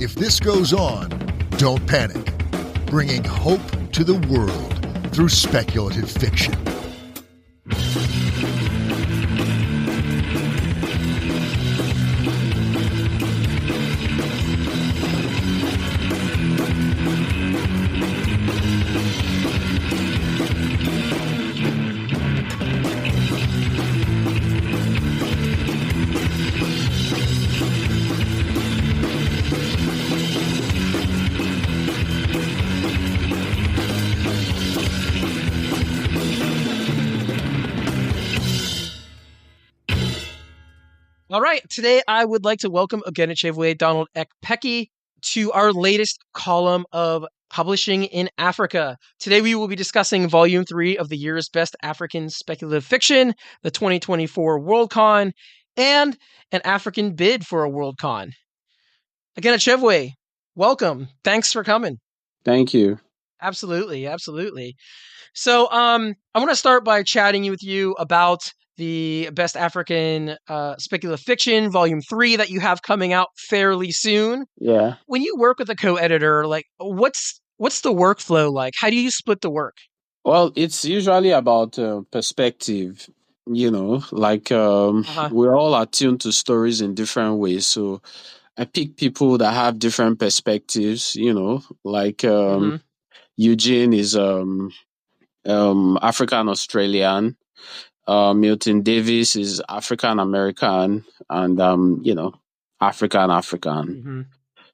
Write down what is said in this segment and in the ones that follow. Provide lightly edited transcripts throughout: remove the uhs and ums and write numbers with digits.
If this goes on, don't panic. Bringing hope to the world through speculative fiction. All right, today I would like to welcome Oghenechovwe Donald Ekpeki to our latest column of Publishing in Africa. Today we will be discussing Volume 3 of the year's Best African Speculative Fiction, the 2024 WorldCon, and an African bid for a WorldCon. Oghenechovwe, welcome. Thanks for coming. Thank you. Absolutely. So I want to start by chatting with you about the Best African Speculative Fiction, Volume 3, that you have coming out fairly soon. Yeah. When you work with a co-editor, like what's the workflow like? How do you split the work? Well, it's usually about perspective, we're all attuned to stories in different ways. So I pick people that have different perspectives, Eugene is African Australian. Milton Davis is African American, and African. Mm-hmm.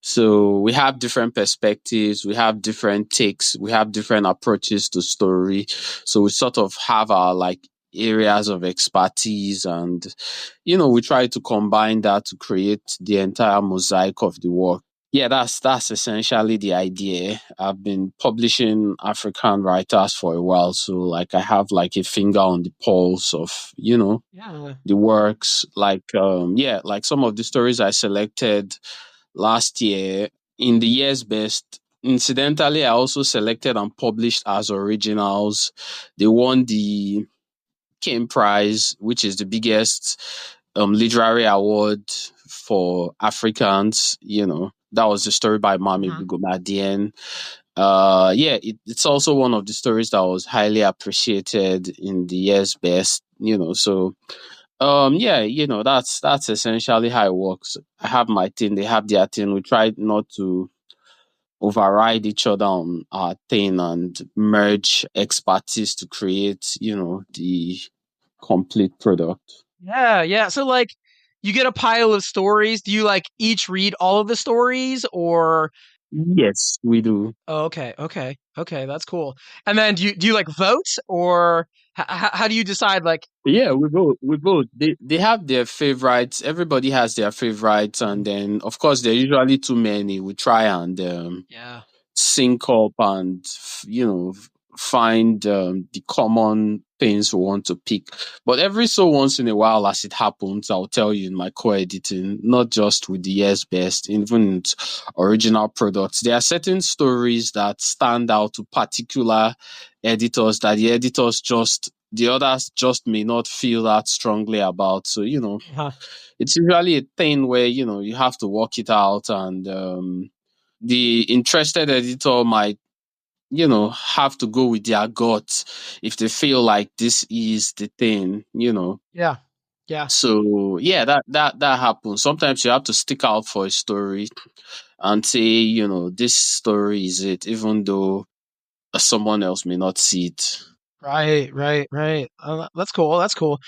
So we have different perspectives, we have different takes, we have different approaches to story. So we sort of have our areas of expertise, and we try to combine that to create the entire mosaic of the work. Yeah, that's essentially the idea. I've been publishing African writers for a while, so I have a finger on the pulse of the works. Some of the stories I selected last year in the year's best. Incidentally, I also selected and published as originals. They won the Kane Prize, which is the biggest literary award for Africans. That was the story by Mami Bugomadien. It's also one of the stories that was highly appreciated in the year's best. That's essentially how it works. I have my team, they have their team. We try not to override each other on our thing and merge expertise to create, the complete product. Yeah. So you get a pile of stories. Do you each read all of the stories, or? Yes, we do. Oh, okay. That's cool. And then do you vote, or how do you decide? Yeah, we vote. They have their favorites. Everybody has their favorites, and then of course there are usually too many. We try and sync up and find the common things we want to pick. But every so once in a while, as it happens, I'll tell you in my co-editing, not just with the year's best, even with original products, there are certain stories that stand out to particular editors that the others just may not feel that strongly about. So, it's usually a thing where, you have to work it out, and the interested editor might have to go with their gut if they feel like this is the thing, Yeah. So that happens. Sometimes you have to stick out for a story and say, this story is it, even though someone else may not see it. Right. That's cool.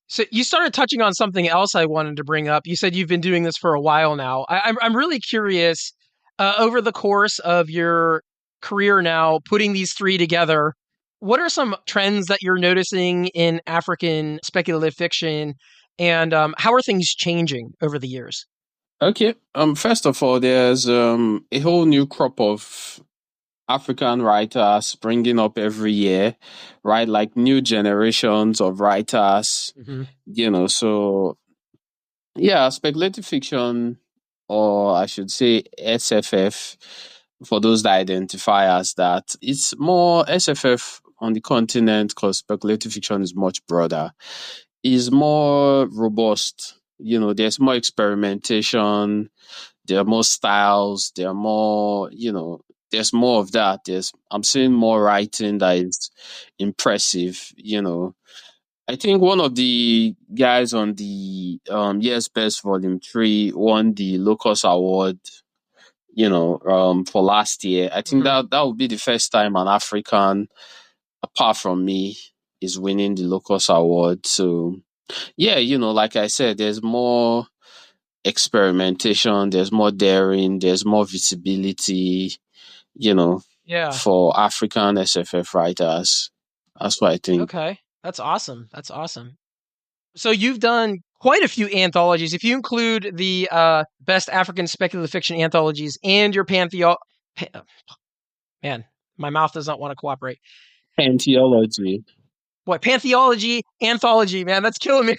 So you started touching on something else I wanted to bring up. You said you've been doing this for a while now. I'm really curious, over the course of your career now, putting these three together, what are some trends that you're noticing in African speculative fiction, and how are things changing over the years? Okay. First of all, there's a whole new crop of African writers springing up every year, right? Like new generations of writers, so speculative fiction, or I should say SFF, for those that identify as that. It's more SFF on the continent because speculative fiction is much broader, is more robust. There's more experimentation, there are more styles, there are more, there's more of that. I'm seeing more writing that is impressive, I think one of the guys on the Yes Best Volume 3 won the Locus Award, for last year. I think that would be the first time an African, apart from me, is winning the Locus Award. So yeah, like I said, there's more experimentation, there's more daring, there's more visibility, Yeah. for African SFF writers. That's what I think. Okay. That's awesome. That's awesome. So you've done quite a few anthologies. If you include the best African speculative fiction anthologies and your man, my mouth does not want to cooperate. Pantheology. What, pantheology, anthology, man, that's killing me.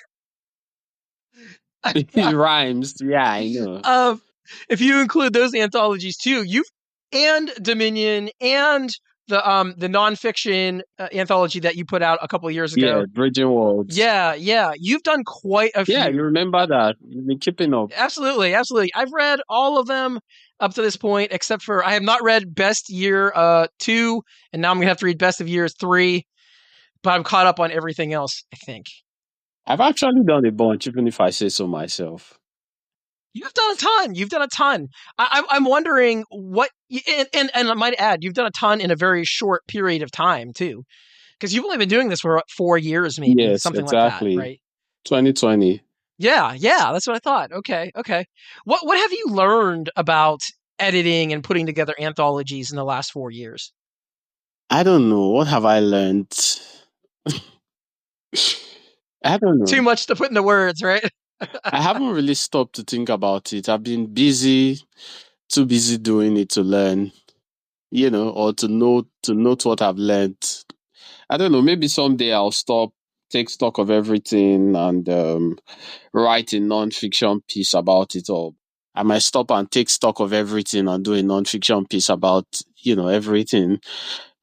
It rhymes. Yeah, I know. If you include those anthologies too, and Dominion and the nonfiction anthology that you put out a couple of years ago. Yeah, Bridging Worlds. Yeah. You've done quite a few. Yeah, you remember that. You've been keeping up. Absolutely. I've read all of them up to this point, except for I have not read Best Year 2, and now I'm going to have to read Best of Years 3, but I'm caught up on everything else, I think. I've actually done a bunch, even if I say so myself. You've done a ton. I'm wondering what, and I might add, you've done a ton in a very short period of time too, because you've only been doing this for 4 years, maybe. Yes, something exactly. like that, right? 2020. Yeah, that's what I thought. Okay. What have you learned about editing and putting together anthologies in the last 4 years? I don't know. What have I learned? I don't know. Too much to put into words, right? I haven't really stopped to think about it. I've been too busy doing it to learn, or to note what I've learned. I don't know. Maybe someday I'll take stock of everything, and write a non-fiction piece about it. Or I might stop and take stock of everything and do a non-fiction piece about, everything.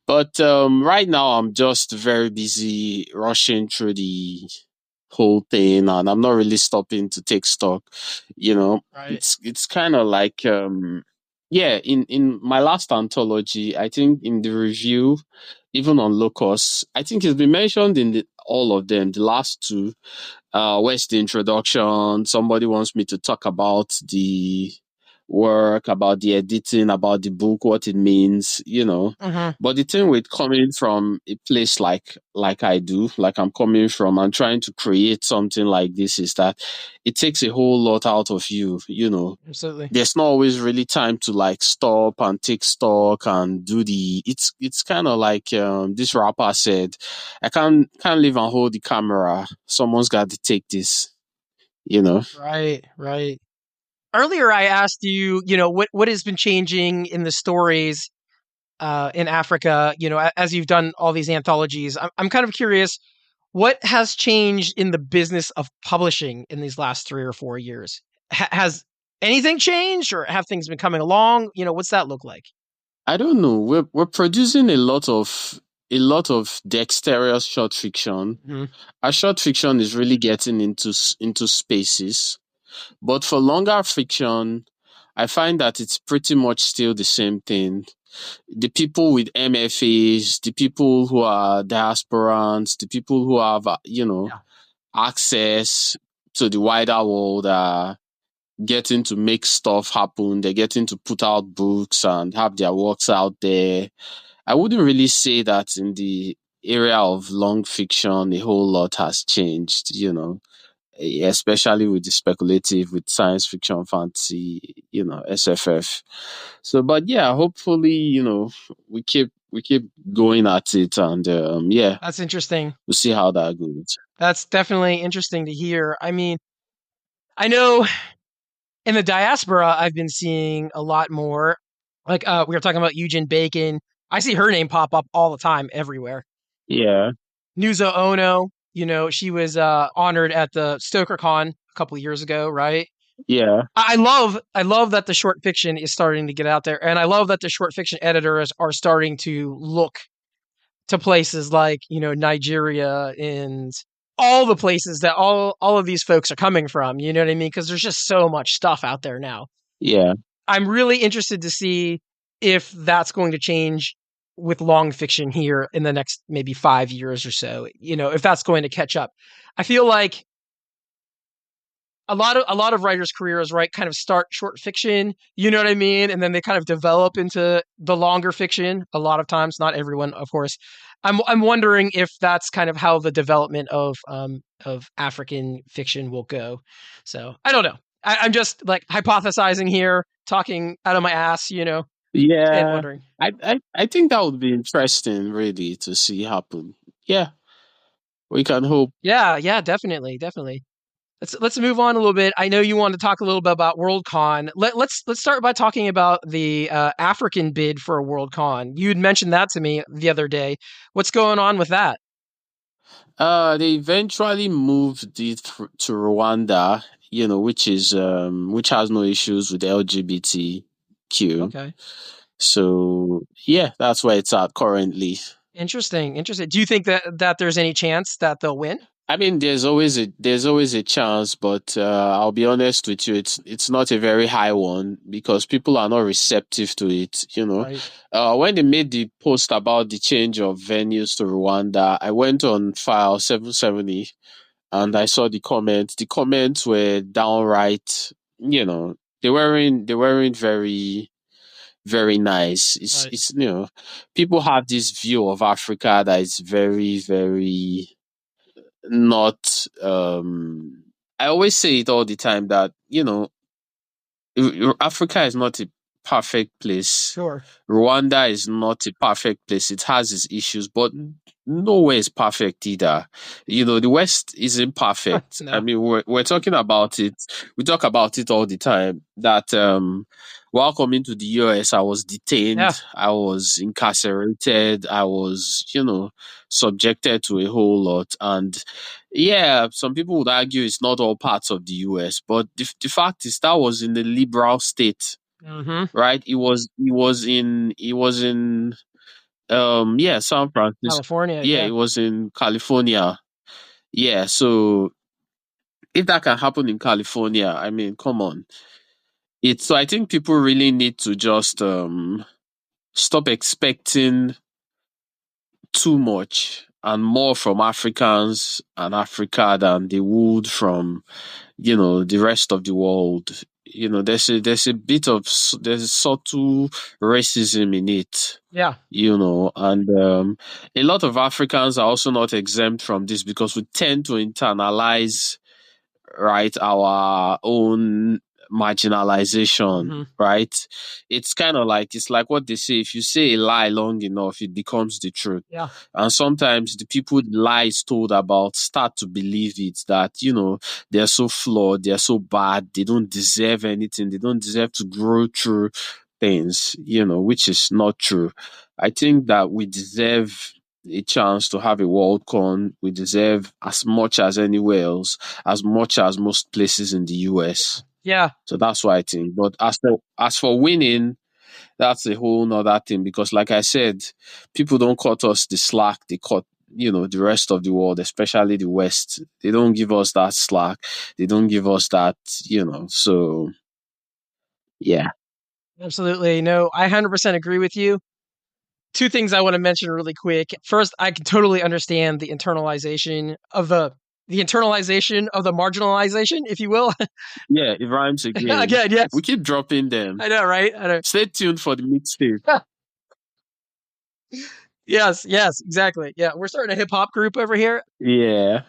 But right now I'm just very busy rushing through the whole thing, and I'm not really stopping to take stock. Right. It's kind of like in my last anthology, I think in the review, even on Locus, I think it's been mentioned in all of them, the last two. Where's the introduction? Somebody wants me to talk about the work, about the editing, about the book, what it means, But the thing with coming from a place like I do, like I'm coming from, and trying to create something like this, is that it takes a whole lot out of you, Absolutely. There's not always really time to like stop and take stock and do it's kind of like this rapper said, I can't live and hold the camera. Someone's got to take this, Right. Earlier, I asked you, what has been changing in the stories in Africa, as you've done all these anthologies. I'm kind of curious, what has changed in the business of publishing in these last 3 or 4 years? Has anything changed, or have things been coming along? What's that look like? I don't know. We're producing a lot of dexterous short fiction. Mm-hmm. Our short fiction is really getting into spaces. But for longer fiction, I find that it's pretty much still the same thing. The people with MFAs, the people who are diasporans, the people who have, access to the wider world are getting to make stuff happen. They're getting to put out books and have their works out there. I wouldn't really say that in the area of long fiction, a whole lot has changed, especially with the speculative, with science fiction, fantasy, SFF. So, but yeah, hopefully, we keep going at it, and That's interesting. We'll see how that goes. That's definitely interesting to hear. I mean, I know in the diaspora, I've been seeing a lot more. Like we were talking about Eugene Bacon. I see her name pop up all the time everywhere. Yeah. Nuzo Ono, she was honored at the StokerCon a couple of years ago, right? Yeah. I love that the short fiction is starting to get out there, and I love that the short fiction editors are starting to look to places like, Nigeria and all the places that all of these folks are coming from, you know what I mean? Because there's just so much stuff out there now. Yeah. I'm really interested to see if that's going to change with long fiction here in the next maybe 5 years or so, if that's going to catch up. I feel like a lot of writers' careers, right, kind of start short fiction, you know what I mean? And then they kind of develop into the longer fiction a lot of times, not everyone, of course. I'm wondering if that's kind of how the development of African fiction will go. So I don't know. I'm just like hypothesizing here, talking out of my ass, and Yeah, wondering. I think that would be interesting, really, to see happen. Yeah, we can hope. Yeah, yeah, definitely, definitely. Let's move on a little bit. I know you want to talk a little bit about WorldCon. Let's start by talking about the African bid for a WorldCon. You had mentioned that to me the other day. What's going on with that? They eventually moved it to Rwanda, which has no issues with LGBTQ. Okay, So yeah, that's where it's at currently. interesting, interesting. Do you think that there's any chance that they'll win? I mean, there's always a chance, but I'll be honest with you, it's not a very high one because people are not receptive to it. Right. When they made the post about the change of venues to Rwanda, I went on File 770 and I saw the comments. The comments were downright, they weren't very very nice. It's Right. it's people have this view of Africa that is very very not I always say it all the time that Africa is not a perfect place. Sure. Rwanda is not a perfect place. It has its issues, but nowhere is perfect either. The West isn't perfect. I No. mean, we're talking about it. We talk about it all the time that while coming to the US, I was Yeah. detained, I was incarcerated, I was, subjected to a whole lot. And yeah, some people would argue it's not all parts of the US, but the fact is that was in the liberal state, Mm-hmm. right? It was in yeah, San Francisco. California. Yeah, Yeah. it was in California. Yeah, so if that can happen in California, I mean, come on. So I think people really need to just stop expecting too much and more from Africans and Africa than they would from the rest of the world. There's a subtle racism in it, Yeah. and a lot of Africans are also not exempt from this because we tend to internalize, right, our own marginalization, Mm-hmm. right? It's like what they say: if you say a lie long enough, it becomes the truth. Yeah. And sometimes the people the lie is told about start to believe it, that they're so flawed, they're so bad, they don't deserve anything, they don't deserve to grow through things, which is not true. I think that we deserve a chance to have a WorldCon. We deserve as much as anywhere else, as much as most places in the US. Yeah. So that's what I think. But as for winning, that's a whole nother thing because, like I said, people don't cut us the slack. They cut, the rest of the world, especially the West. They don't give us that slack. They don't give us that, So, yeah. Absolutely. No, I 100% agree with you. Two things I want to mention really quick. First, I can totally understand the internalization of the marginalization, if you will. Yeah, it rhymes again. Again, yes. We keep dropping them. I know, right? I know. Stay tuned for the mixtape. Yes, yes, exactly. Yeah, we're starting a hip hop group over here. Yeah.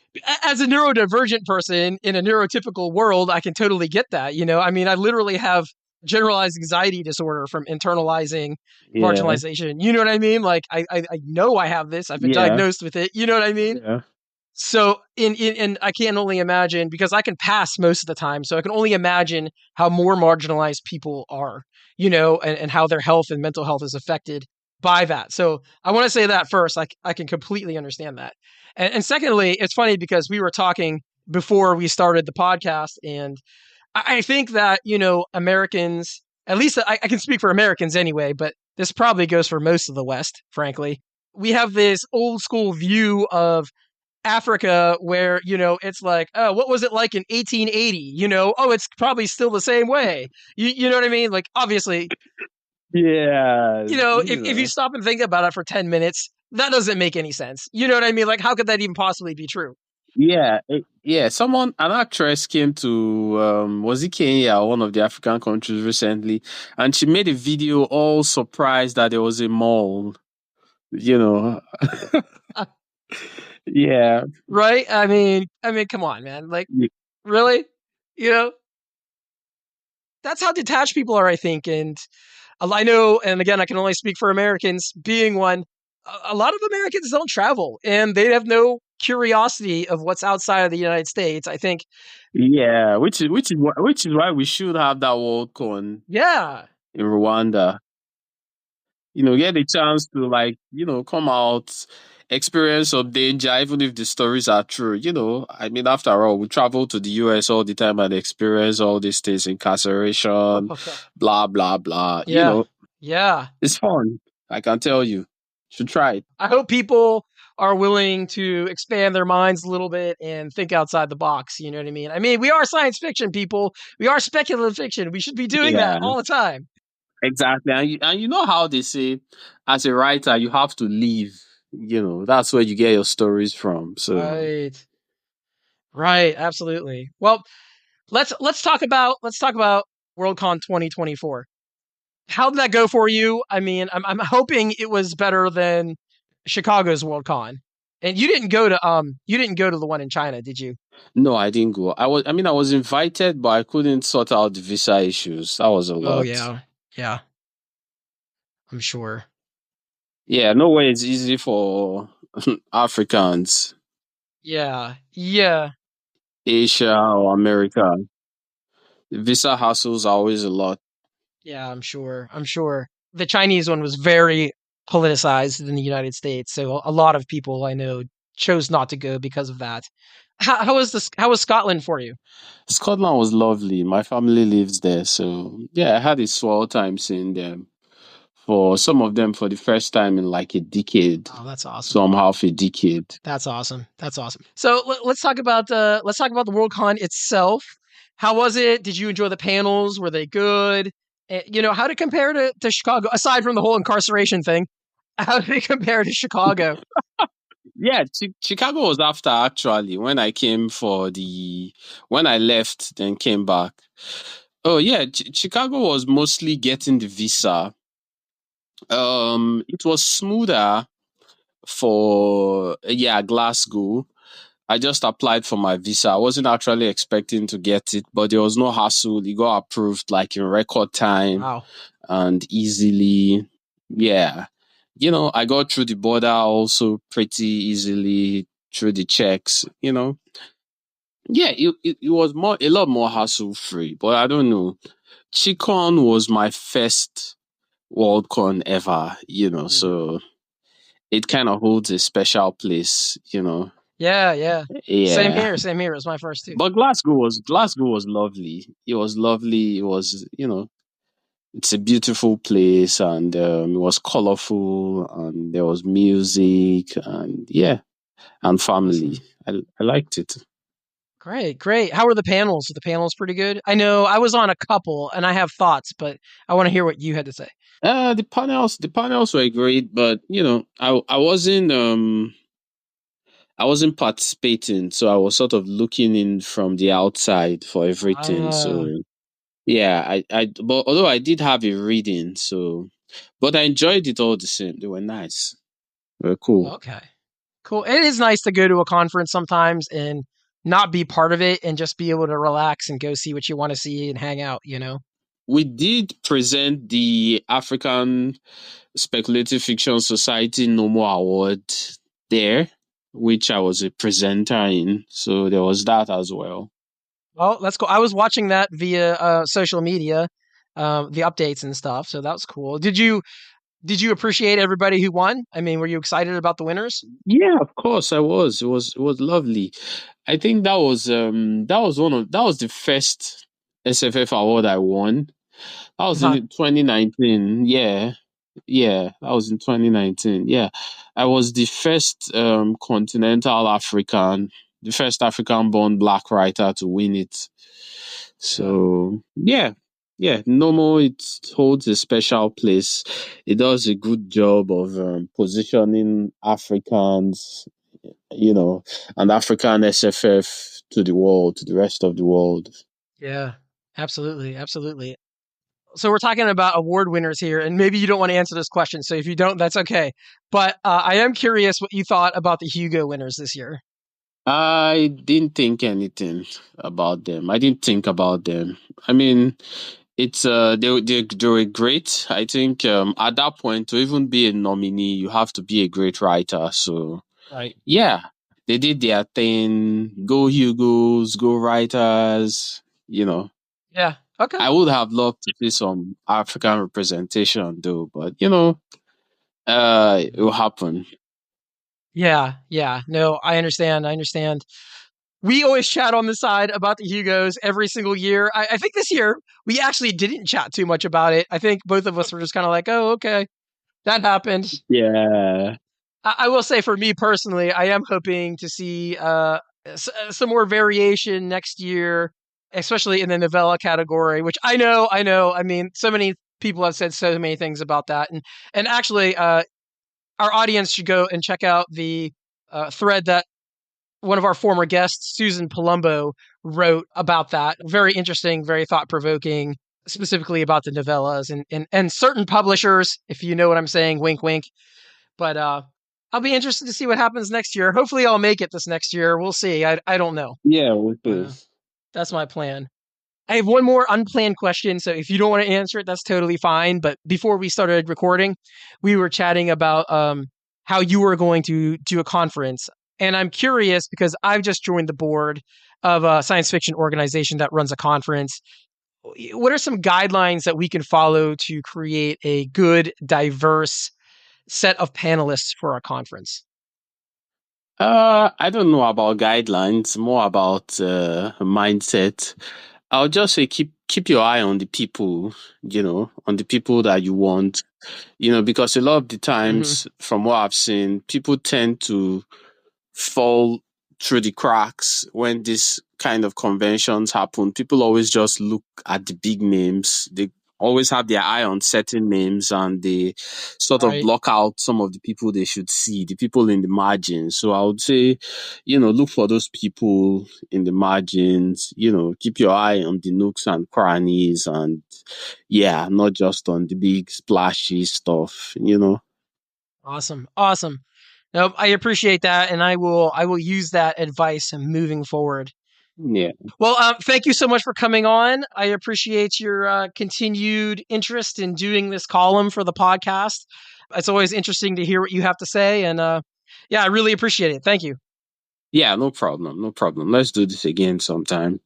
As a neurodivergent person in a neurotypical world, I can totally get that. I mean, I literally have generalized anxiety disorder from internalizing Yeah. marginalization. You know what I mean? Like, I know I have this. I've been Yeah. diagnosed with it. You know what I mean? Yeah. So in I can only imagine, because I can pass most of the time, so I can only imagine how more marginalized people are, and how their health and mental health is affected by that. So I want to say that first. I can completely understand that. And secondly, it's funny because we were talking before we started the podcast, and I think that, Americans, at least I can speak for Americans anyway, but this probably goes for most of the West, frankly. We have this old school view of Africa where, it's like, oh, what was it like in 1880? Oh, it's probably still the same way. You know what I mean? Like, obviously, Yeah, if you stop and think about it for 10 minutes, that doesn't make any sense. You know what I mean? Like, how could that even possibly be true? yeah, an actress came to was it Kenya or one of the African countries recently, and she made a video all surprised that there was a mall. You know, yeah, Right? I mean, come on, man. Like, really? You know, that's how detached people are, I think. And I know, and again, I can only speak for Americans, being one, a lot of Americans don't travel and they have no curiosity of what's outside of the United States. I think, yeah, which is why we should have that WorldCon yeah, in Rwanda. Get a chance to come out, experience some danger, even if the stories are true. I mean, after all, we travel to the US all the time and experience all these things, incarceration, blah blah blah. yeah, yeah. It's fun. I can tell you. Should try it. I hope people are willing to expand their minds a little bit and think outside the box. You know what I mean? I mean, we are science fiction people. We are speculative fiction. We should be doing that Yeah, all the time. exactly. And you know how they say, as a writer, you have to live. That's where you get your stories from. So Right. Right. Absolutely. Well, let's talk about WorldCon 2024. How did that go for you? I mean, I'm hoping it was better than Chicago's WorldCon. And you didn't go to the one in China, did you? no, I didn't go. I was invited, but I couldn't sort out the visa issues. That was a Oh lot. yeah. Yeah, I'm sure. Yeah, no way it's easy for Africans, Yeah. Yeah. Asia or America. The visa hassles are always a lot. Yeah, I'm sure. I'm sure. The Chinese one was very politicized in the United States, so a lot of people I know chose not to go because of that. How was Scotland for you? Scotland was lovely. My family lives there, so yeah, I had a swell time seeing them. For some of them, for the first time in like a decade, Oh, that's awesome. some half a decade. That's awesome. That's awesome. So let's talk about the WorldCon itself. How was it? Did you enjoy the panels? Were they good? How did it compare to Chicago? Aside from the whole incarceration thing, how did it compare to Chicago? Yeah, Chicago was after actually when I left, then came back. Oh yeah, Chicago was mostly getting the visa. It was smoother for Glasgow. I just applied for my visa. I wasn't actually expecting to get it, but there was no hassle. It got approved like in record time Wow. and easily. Yeah. I got through the border also pretty easily through the checks. Yeah, it was a lot more hassle free, but I don't know. Chicon was my first WorldCon ever, so it kind of holds a special place. Yeah, yeah. Same Yeah. here. Same here. It was my first too. But Glasgow was lovely. It was lovely. It was, it's a beautiful place, and it was colorful, and there was music, and yeah, and family. Awesome. I liked it. Great, great. How were the panels? Were the panels pretty good? I know I was on a couple and I have thoughts, but I want to hear what you had to say. The panels were great, but I wasn't participating, so I was sort of looking in from the outside for everything. Ah, So yeah, but although I did have a reading, but I enjoyed it all the same. They were nice. They were cool. okay. Cool. It is nice to go to a conference sometimes and not be part of it and just be able to relax and go see what you want to see and hang out. We did present the African Speculative Fiction Society Nommo Awards there, which I was a presenter in. So there was that as well. Well, that's cool. I was watching that via social media, the updates and stuff. So that was cool. Did you appreciate everybody who won? I mean, were you excited about the winners? Yeah, of course I was. It was lovely. I think that was the first SFF award I won. That was Huh. in 2019. Yeah. Yeah, that was in 2019. Yeah, I was the first continental African, the first African-born Black writer to win it. Yeah. So yeah, Nomo, it holds a special place. It does a good job of positioning Africans, and African SFF to the world, to the rest of the world. Yeah. Absolutely. Absolutely. So we're talking about award winners here, and maybe you don't want to answer this question. So if you don't, that's okay. But I am curious what you thought about the Hugo winners this year. I didn't think anything about them. I didn't think about them. I mean, it's they were great. I think at that point, to even be a nominee, you have to be a great writer. So Right. yeah, they did their thing. Go Hugos, go writers. Yeah. Okay. I would have loved to see some African representation though, but it will happen. Yeah. Yeah. No, I understand. I understand. We always chat on the side about the Hugos every single year. I think this year we actually didn't chat too much about it. I think both of us were just kind of like, oh, okay, that happened. Yeah. I will say for me personally, I am hoping to see some more variation next year, especially in the novella category, which I know. I mean, so many people have said so many things about that. And actually, our audience should go and check out the thread that one of our former guests, Susan Palumbo, wrote about that. Very interesting, very thought provoking, specifically about the novellas and certain publishers, if you know what I'm saying, wink, wink. But I'll be interested to see what happens next year. Hopefully, I'll make it this next year. We'll see. I don't know. Yeah, with But this. that's my plan. I have one more unplanned question. So if you don't want to answer it, that's totally fine. But before we started recording, we were chatting about how you were going to do a conference. And I'm curious because I've just joined the board of a science fiction organization that runs a conference. What are some guidelines that we can follow to create a good, diverse set of panelists for our conference? I don't know about guidelines, more about mindset. I'll just say keep your eye on the people, on the people that you want, because a lot of the Mm-hmm. times, from what I've seen, people tend to fall through the cracks when this kind of conventions happen. People always just look at the big names. They always have their eye on certain names and they sort of Right. block out some of the people they should see, the people in the margins. So I would say, look for those people in the margins, keep your eye on the nooks and crannies and yeah, not just on the big splashy stuff. Awesome. Awesome. Nope, I appreciate that, and I will use that advice moving forward. Yeah. Well, thank you so much for coming on. I appreciate your continued interest in doing this column for the podcast. It's always interesting to hear what you have to say, and yeah, I really appreciate it. Thank you. Yeah, no problem. No problem. Let's do this again sometime.